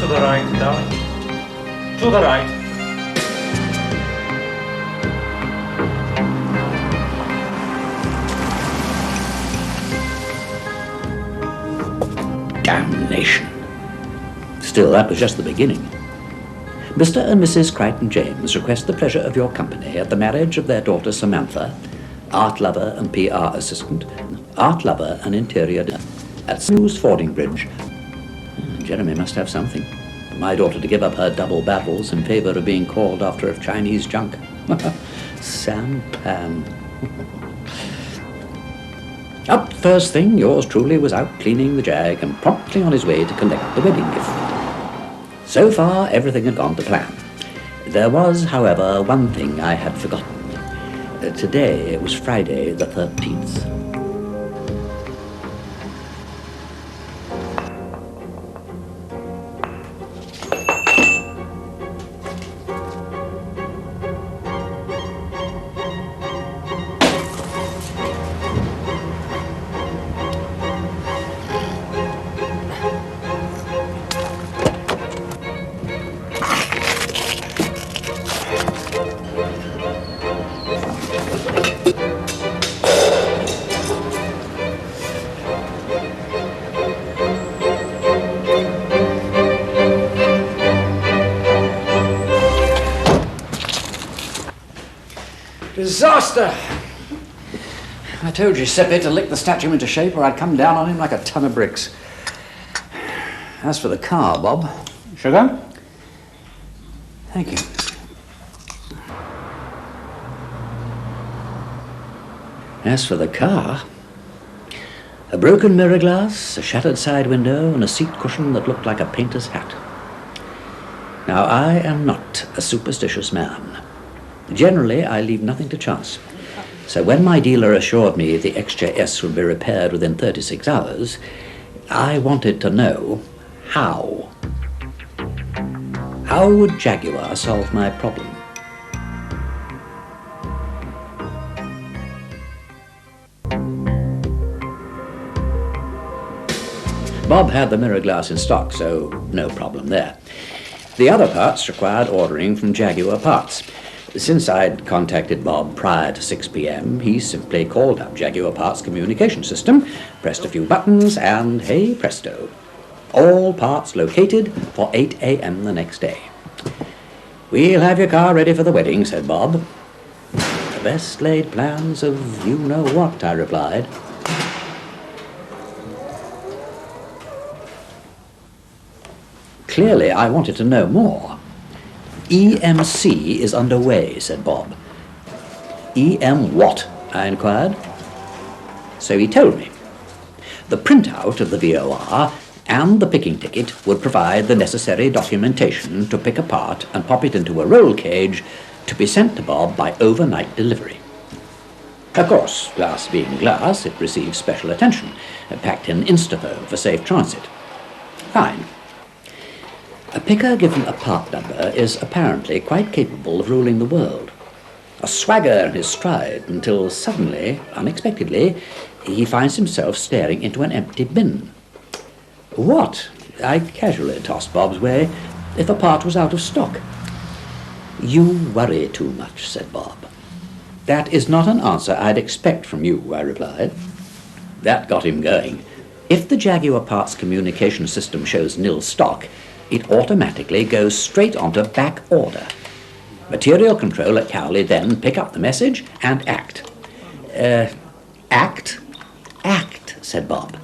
To the right, darling. To the right. Damnation. Still, that was just the beginning. Mr. and Mrs. Crichton James request the pleasure of your company at the marriage of their daughter Samantha, art lover and PR assistant, art lover and interior at Snooze Fording Bridge. Jeremy must have something. For my daughter to give up her double barrels in favour of being called after a Chinese junk. Sampan. Up first thing, yours truly was out cleaning the Jag and promptly on his way to collect the wedding gift. So far, everything had gone to plan. There was, however, one thing I had forgotten. Today was Friday the 13th. Disaster! I told Giuseppe to lick the statue into shape or I'd come down on him like a ton of bricks. As for the car, Bob. Sugar? Thank you. As for the car, a broken mirror glass, a shattered side window, and a seat cushion that looked like a painter's hat. Now, I am not a superstitious man. Generally, I leave nothing to chance. So when my dealer assured me the XJ-S would be repaired within 36 hours, I wanted to know how. How would Jaguar solve my problem? Bob had the mirror glass in stock, so no problem there. The other parts required ordering from Jaguar Parts. Since I'd contacted Bob prior to 6 p.m., he simply called up Jaguar Parts communication system, pressed a few buttons, and hey presto. All parts located for 8 a.m. the next day. "We'll have your car ready for the wedding," said Bob. "The best laid plans of you-know-what," I replied. Clearly, I wanted to know more. "EMC is underway," said Bob. "EM what?" I inquired. So he told me. The printout of the VOR and the picking ticket would provide the necessary documentation to pick apart and pop it into a roll cage to be sent to Bob by overnight delivery. Of course, glass being glass, it receives special attention, packed in Instafoam for safe transit. Fine. A picker given a part number is apparently quite capable of ruling the world. A swagger in his stride until suddenly, unexpectedly, he finds himself staring into an empty bin. What, I casually tossed Bob's way, if a part was out of stock? "You worry too much," said Bob. "That is not an answer I'd expect from you," I replied. That got him going. If the Jaguar Parts communication system shows nil stock, it automatically goes straight onto back order. Material control at Cowley then pick up the message and act. Act? Act, said Bob.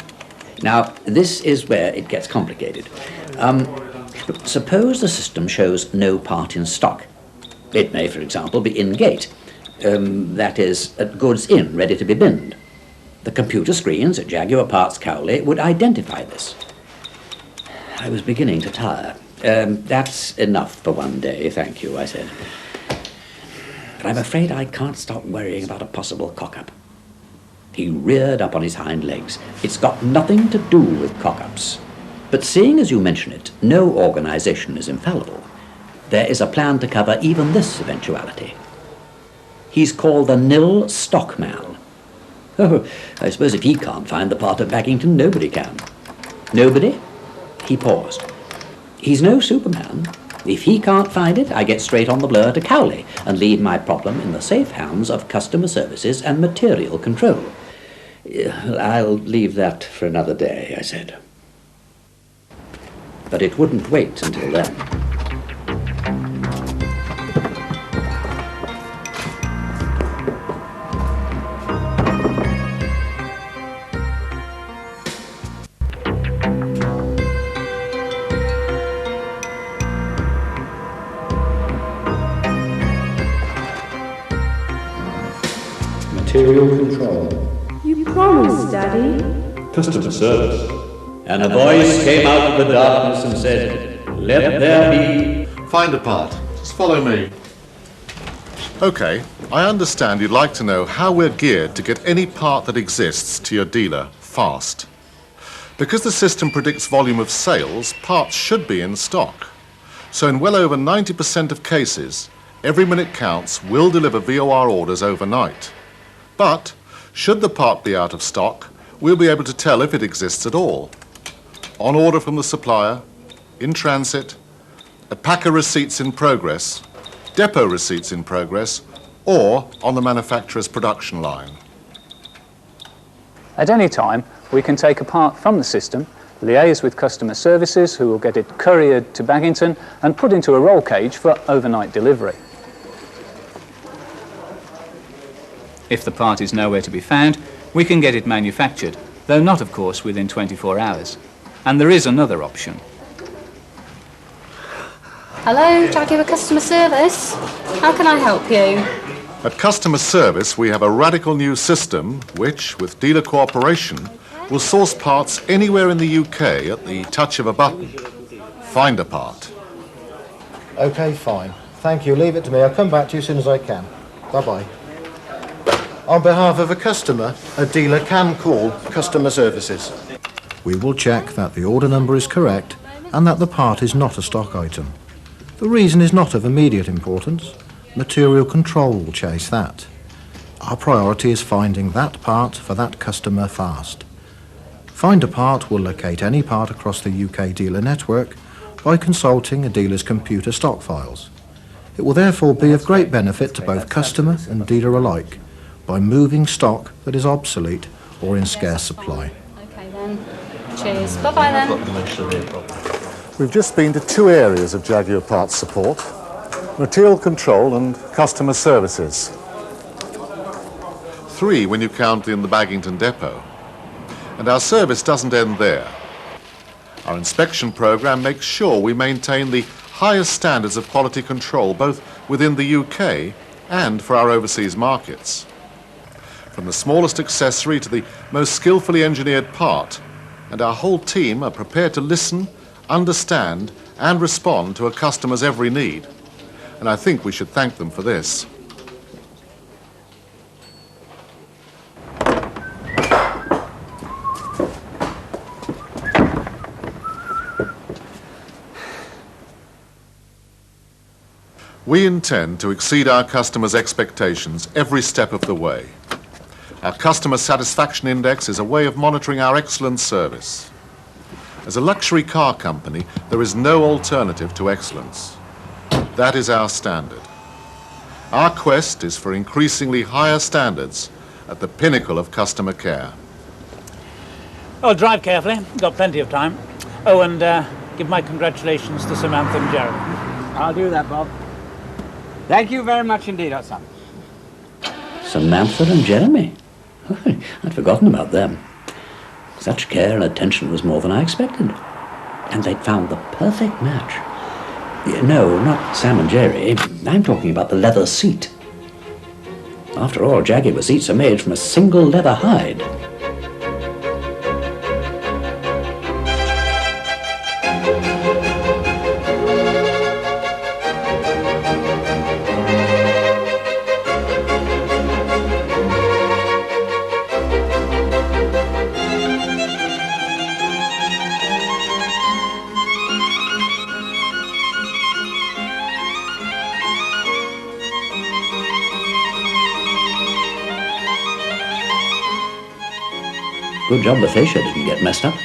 Now, this is where it gets complicated. Suppose the system shows no part in stock. It may, for example, be in gate. That is, goods in, ready to be binned. The computer screens at Jaguar Parts Cowley would identify this. I was beginning to tire. That's enough for one day, thank you, I said. But I'm afraid I can't stop worrying about a possible cock-up. He reared up on his hind legs. It's got nothing to do with cock-ups. But seeing as you mention it, no organization is infallible. There is a plan to cover even this eventuality. He's called the Nil Stock Man. Oh, I suppose if he can't find the part at Baggington, nobody can. Nobody? He paused. He's no Superman. If he can't find it, I get straight on the blur to Cowley and leave my problem in the safe hands of customer services and material control. I'll leave that for another day, I said. But it wouldn't wait until then. Material control. You promised, Daddy. Customer service. And a voice came out of the darkness and said, "Let there be..." Find a part. Just follow me. Okay, I understand you'd like to know how we're geared to get any part that exists to your dealer fast. Because the system predicts volume of sales, parts should be in stock. So in well over 90% of cases, every minute counts will deliver VOR orders overnight. But should the part be out of stock, we'll be able to tell if it exists at all. On order from the supplier, in transit, a packer receipts in progress, depot receipts in progress, or on the manufacturer's production line. At any time, we can take a part from the system, liaise with customer services who will get it couriered to Baggington and put into a roll cage for overnight delivery. If the part is nowhere to be found, we can get it manufactured, though not, of course, within 24 hours. And there is another option. Hello, Jaguar Customer Service. How can I help you? At customer service, we have a radical new system which, with dealer cooperation, will source parts anywhere in the UK at the touch of a button. Find a part. OK, fine. Thank you. Leave it to me. I'll come back to you as soon as I can. Bye-bye. On behalf of a customer, a dealer can call customer services. We will check that the order number is correct and that the part is not a stock item. The reason is not of immediate importance. Material control will chase that. Our priority is finding that part for that customer fast. Find a Part will locate any part across the UK dealer network by consulting a dealer's computer stock files. It will therefore be of great benefit to both customer and dealer alike by moving stock that is obsolete or in scarce supply. OK then. Cheers. Bye-bye then. We've just been to two areas of Jaguar Parts support: material control and customer services. 3 when you count in the Baggington depot. And our service doesn't end there. Our inspection program makes sure we maintain the highest standards of quality control both within the UK and for our overseas markets. From the smallest accessory to the most skillfully engineered part, and our whole team are prepared to listen, understand, and respond to a customer's every need. And I think we should thank them for this. We intend to exceed our customers' expectations every step of the way. Our customer satisfaction index is a way of monitoring our excellent service. As a luxury car company, there is no alternative to excellence. That is our standard. Our quest is for increasingly higher standards at the pinnacle of customer care. Oh, drive carefully. Got plenty of time. Oh, and give my congratulations to Samantha and Jeremy. I'll do that, Bob. Thank you very much indeed, our son. Samantha and Jeremy? I'd forgotten about them. Such care and attention was more than I expected. And they'd found the perfect match. No, not Sam and Jerry. I'm talking about the leather seat. After all, Jaguar seats are made from a single leather hide. Good job the fascia didn't get messed up.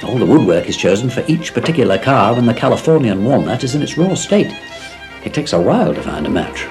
All the woodwork is chosen for each particular car when the Californian walnut is in its raw state. It takes a while to find a match.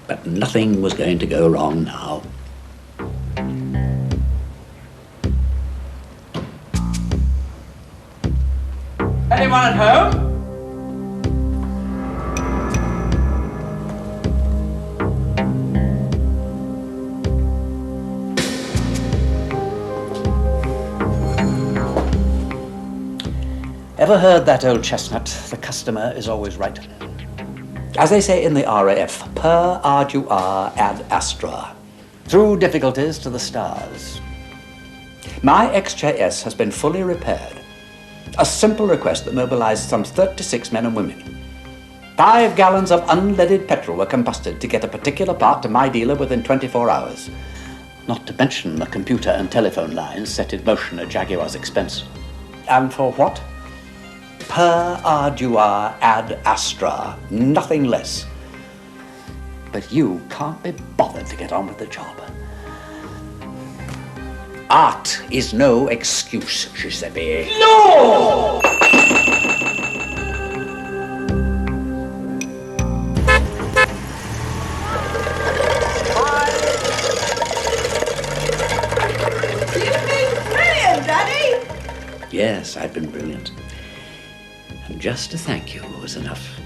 But nothing was going to go wrong now. Anyone at home? Ever heard that old chestnut? The customer is always right. As they say in the RAF, per ardua ad astra, through difficulties to the stars. My XJ-S has been fully repaired. A simple request that mobilized some 36 men and women. 5 gallons of unleaded petrol were combusted to get a particular part to my dealer within 24 hours. Not to mention the computer and telephone lines set in motion at Jaguar's expense. And for what? Per ardua ad astra, nothing less. But you can't be bothered to get on with the job. Art is no excuse, Giuseppe. No! You've been brilliant, Daddy! Yes, I've been brilliant. And just to thank you was enough.